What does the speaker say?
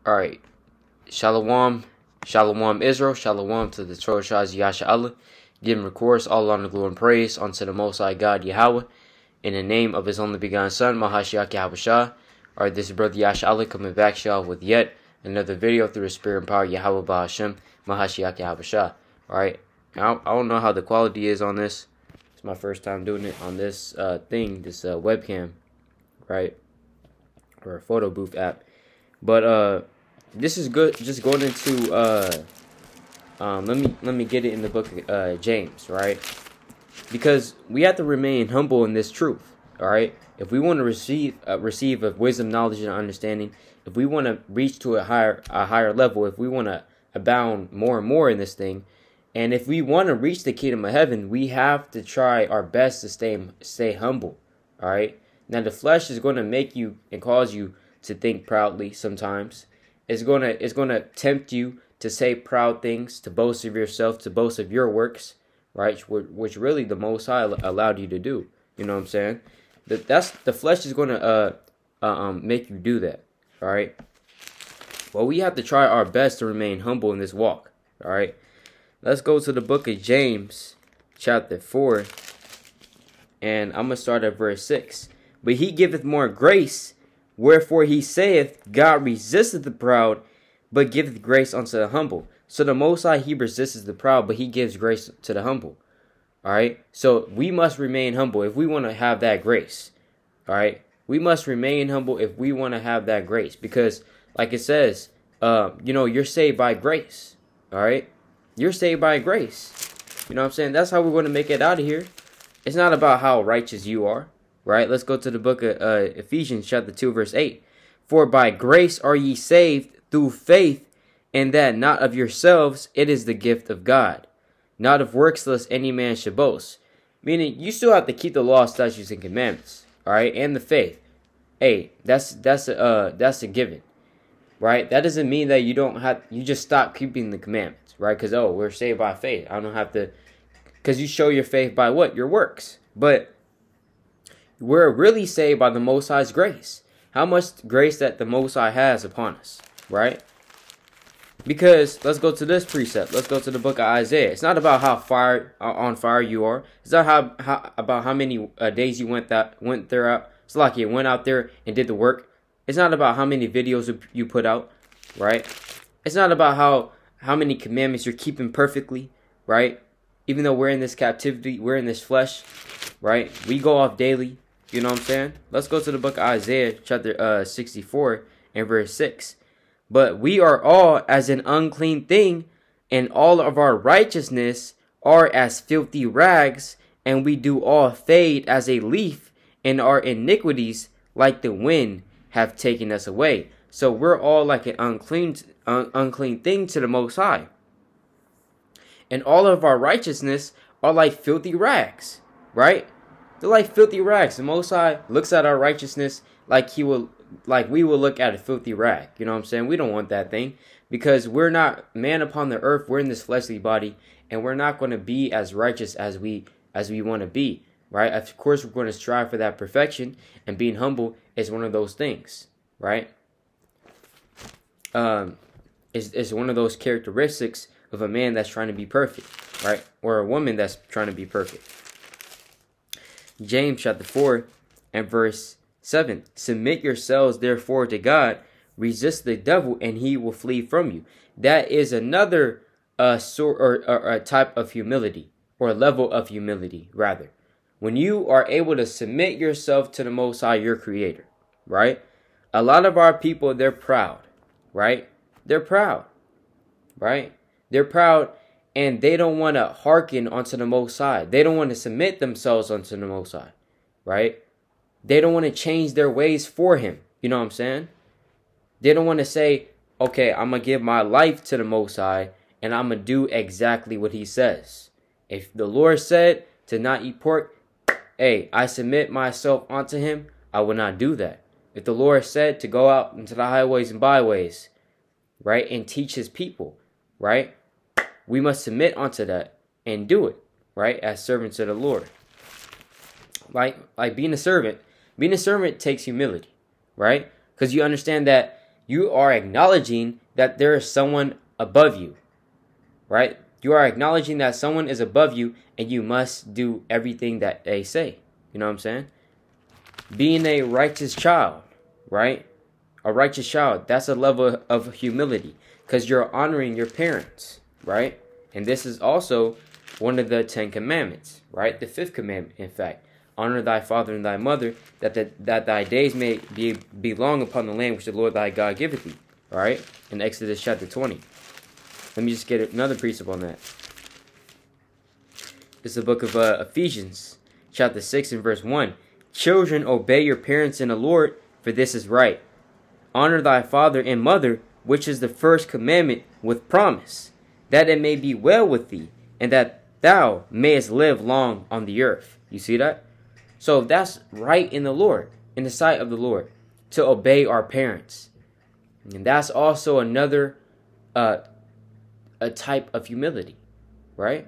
All right. Shalom. Shalom Israel. Shalom to the Torah Shahs Yasha Allah. Giving recourse, all honor, glory, and praise unto the Most High God Yahweh. In the name of His only begotten Son, Mahashiach Yahweh Shah. All right, this is Brother Yasha Allah coming back to y'all with yet another video through the Spirit and power Yahweh Ba'Hashem, Mahashiach Yahweh Shah. All right. I don't know how the quality is on this. It's my first time doing it on this webcam, right? Or a photo booth app. But this is good. Just going into let me get it in the book of James, right? Because we have to remain humble in this truth, all right? If we want to receive of wisdom, knowledge, and understanding, if we want to reach to a higher level, if we want to abound more and more in this thing, and if we want to reach the kingdom of heaven, we have to try our best to stay humble, all right? Now, the flesh is going to make you and cause you to think proudly sometimes. It's going to tempt you to say proud things, to boast of yourself, to boast of your works, right? Which really the Most High allowed you to do. You know what I'm saying? The flesh is going to make you do that, all right? Well, we have to try our best to remain humble in this walk, all right? Let's go to the book of James, chapter 4, and I'm going to start at verse 6. But he giveth more grace, wherefore he saith, God resisteth the proud, but giveth grace unto the humble. So the Most High, he resists the proud, but he gives grace to the humble. All right? So we must remain humble if we want to have that grace. All right? We must remain humble if we want to have that grace. Because, like it says, you're saved by grace. All right? You're saved by grace. You know what I'm saying? That's how we're going to make it out of here. It's not about how righteous you are. Right? Let's go to the book of Ephesians chapter 2 verse 8. For by grace are ye saved through faith, and that not of yourselves, it is the gift of God. Not of works, lest any man should boast. Meaning you still have to keep the law, statutes, and commandments. All right? And the faith. Hey, that's a given. Right? That doesn't mean that you just stop keeping the commandments. Right? Because, we're saved by faith. I don't have to, because you show your faith by what? Your works. But we're really saved by the Most High's grace. How much grace that the Most High has upon us, right? Because let's go to this precept. Let's go to the book of Isaiah. It's not about how on fire you are. It's not about how many days you went there out. It's like you went out there and did the work. It's not about how many videos you put out, right? It's not about how many commandments you're keeping perfectly, right? Even though we're in this captivity, we're in this flesh, right? We go off daily. You know what I'm saying? Let's go to the book of Isaiah, chapter 64, and verse 6. But we are all as an unclean thing, and all of our righteousness are as filthy rags, and we do all fade as a leaf, and our iniquities, like the wind, have taken us away. So we're all like an unclean thing to the Most High. And all of our righteousness are like filthy rags, right? They're like filthy rags. The Most High looks at our righteousness like we will look at a filthy rag. You know what I'm saying? We don't want that thing, because we're not man upon the earth. We're in this fleshly body, and we're not going to be as righteous as we want to be, right? Of course, we're going to strive for that perfection, and being humble is one of those things, right? It's one of those characteristics of a man that's trying to be perfect, right? Or a woman that's trying to be perfect. James chapter 4 and verse 7. Submit yourselves therefore to God, resist the devil, and he will flee from you. That is another type of humility, or level of humility, rather. When you are able to submit yourself to the Most High, your Creator, right? A lot of our people, they're proud, right? They're proud, right? They're proud. And they don't want to hearken unto the Most High. They don't want to submit themselves unto the Most High, right? They don't want to change their ways for Him. You know what I'm saying? They don't want to say, okay, I'm going to give my life to the Most High, and I'm going to do exactly what He says. If the Lord said to not eat pork, hey, I submit myself unto Him, I will not do that. If the Lord said to go out into the highways and byways, right, and teach His people, right, we must submit unto that and do it, right, as servants of the Lord. Like being a servant takes humility, right? Because you understand that You are acknowledging that there is someone above you, right? You are acknowledging that someone is above you, and you must do everything that they say. You know what I'm saying? Being a righteous child, right? A righteous child, that's a level of humility, because you're honoring your parents, right? And this is also one of the 10 commandments, right? The 5th commandment, in fact. Honor thy father and thy mother, that thy days may be long upon the land which the Lord thy God giveth thee, all right? In Exodus chapter 20. Let me just get another precept on that. This is the book of Ephesians, chapter 6 and verse 1. Children, obey your parents in the Lord, for this is right. Honor thy father and mother, which is the first commandment with promise, that it may be well with thee, and that thou mayest live long on the earth. You see that? So that's right in the Lord, in the sight of the Lord, to obey our parents. And that's also another a type of humility, right?